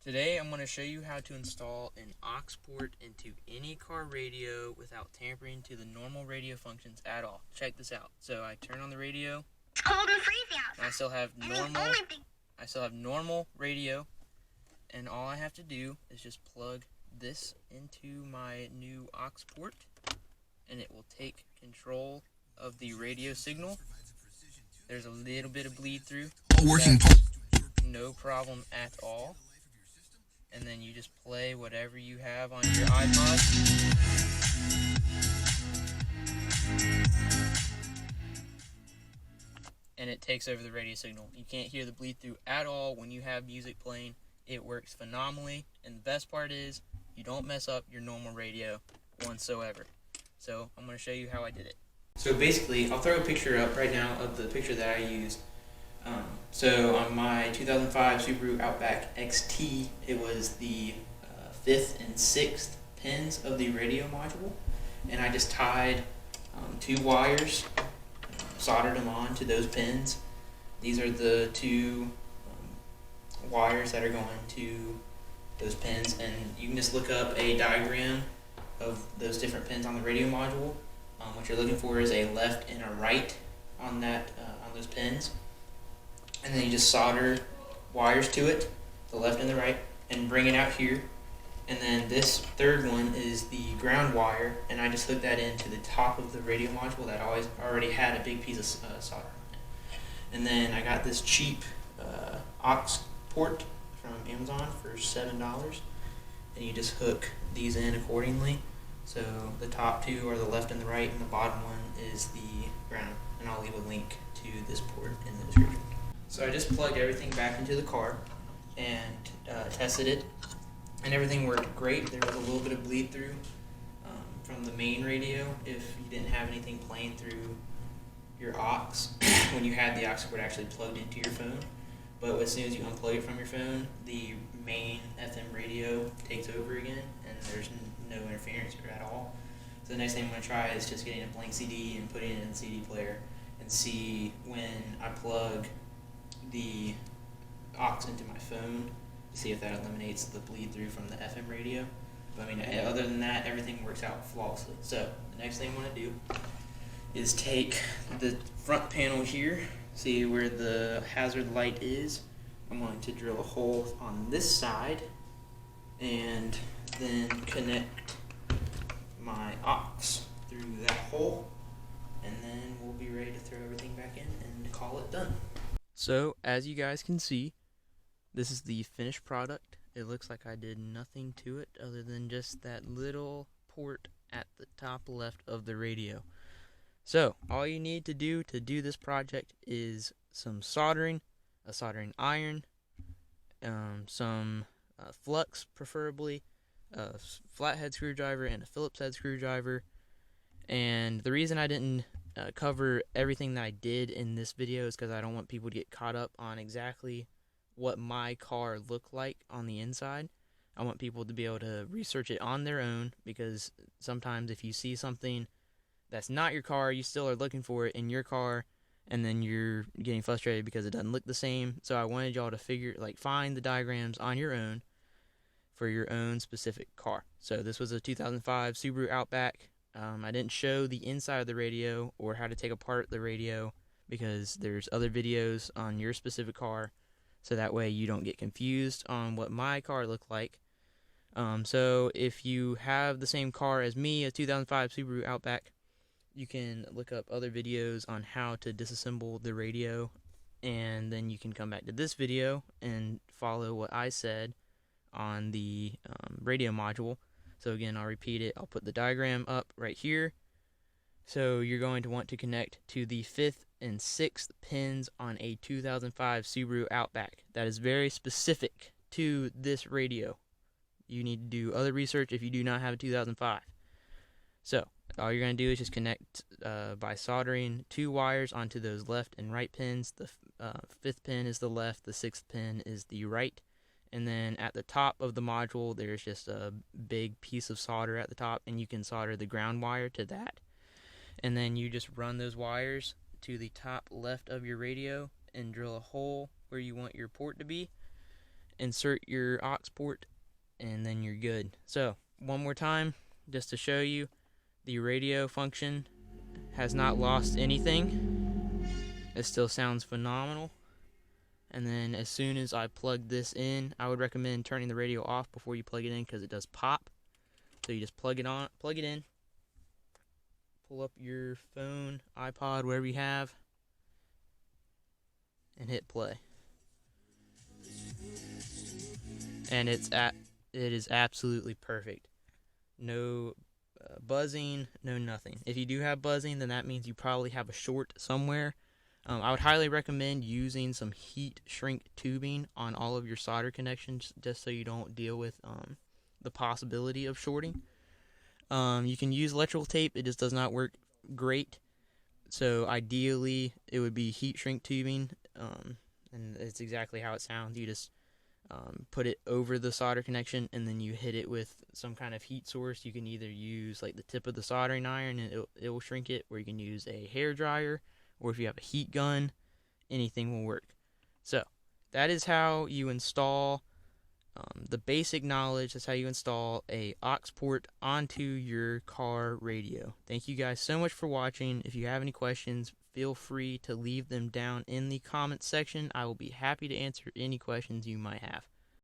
Today I'm going to show you how to install an aux port into any car radio without tampering to the normal radio functions at all. Check this out. So I turn on the radio. It's cold and freezing outside. And I still have normal radio, and all I have to do is just plug this into my new aux port, and it will take control of the radio signal. There's a little bit of bleed through. No problem at all. And then you just play whatever you have on your iPod. And it takes over the radio signal. You can't hear the bleed through at all when you have music playing. It works phenomenally, and the best part is you don't mess up your normal radio whatsoever. So I'm going to show you how I did it. So basically, I'll throw a picture up right now of the picture that I used. So on my 2005 Subaru Outback XT, it was the 5th and 6th pins of the radio module, and I just tied 2 wires, soldered them on to those pins. These are the 2 wires that are going to those pins, and you can just look up a diagram of those different pins on the radio module. What you're looking for is a left and a right on that on those pins. And then you just solder wires to it, the left and the right, and bring it out here. And then this third one is the ground wire, and I just hooked that into the top of the radio module that already had a big piece of solder on it. And then I got this cheap aux port from Amazon for $7, and you just hook these in accordingly. So the top 2 are the left and the right, and the bottom one is the ground. And I'll leave a link to this port in the description. So I just plugged everything back into the car and tested it, and everything worked great. There was a little bit of bleed through from the main radio if you didn't have anything playing through your aux when you had the aux port actually plugged into your phone. But as soon as you unplug it from your phone, the main FM radio takes over again, and there's no interference at all. So the next thing I'm going to try is just getting a blank CD and putting it in the CD player and see when I plug the aux into my phone to see if that eliminates the bleed through from the FM radio. But I mean, other than that, everything works out flawlessly. So the next thing I'm going to do is take the front panel here, see where the hazard light is. I'm going to drill a hole on this side and then connect my aux through that hole, and then we'll be ready to throw everything back in and call it done. So, as you guys can see, this is the finished product. It looks like I did nothing to it other than just that little port at the top left of the radio. So, all you need to do this project is some soldering, a soldering iron, some flux preferably, a flathead screwdriver, and a Phillips head screwdriver. And the reason I didn't cover everything that I did in this video is because I don't want people to get caught up on exactly what my car looked like on the inside. I want people to be able to research it on their own, because sometimes if you see something that's not your car, you still are looking for it in your car, and then you're getting frustrated because it doesn't look the same. So I wanted y'all to find the diagrams on your own for your own specific car. So this was a 2005 Subaru Outback. I didn't show the inside of the radio or how to take apart the radio because there's other videos on your specific car, so that way you don't get confused on what my car looked like. So if you have the same car as me, a 2005 Subaru Outback, you can look up other videos on how to disassemble the radio, and then you can come back to this video and follow what I said on the radio module. So again, I'll repeat it. I'll put the diagram up right here. So you're going to want to connect to the 5th and 6th pins on a 2005 Subaru Outback. That is very specific to this radio. You need to do other research if you do not have a 2005. So all you're going to do is just connect by soldering 2 wires onto those left and right pins. The 5th pin is the left, the 6th pin is the right. And then at the top of the module, there's just a big piece of solder at the top, and you can solder the ground wire to that. And then you just run those wires to the top left of your radio and drill a hole where you want your port to be. insert your aux port, and then you're good. So one more time, just to show you, the radio function has not lost anything. It still sounds phenomenal. And then as soon as I plug this in, I would recommend turning the radio off before you plug it in, because it does pop. So you just plug it in, pull up your phone, iPod, whatever you have, and hit play. And it is absolutely perfect. No buzzing, no nothing. If you do have buzzing, then that means you probably have a short somewhere. I would highly recommend using some heat shrink tubing on all of your solder connections, just so you don't deal with the possibility of shorting. You can use electrical tape, it just does not work great. So ideally, it would be heat shrink tubing, and it's exactly how it sounds. You just put it over the solder connection, and then you hit it with some kind of heat source. You can either use like the tip of the soldering iron and it will shrink it, or you can use a hair dryer, or if you have a heat gun, anything will work. So that is how you install the basic knowledge. That's how you install a aux port onto your car radio. Thank you guys so much for watching. If you have any questions, feel free to leave them down in the comments section. I will be happy to answer any questions you might have.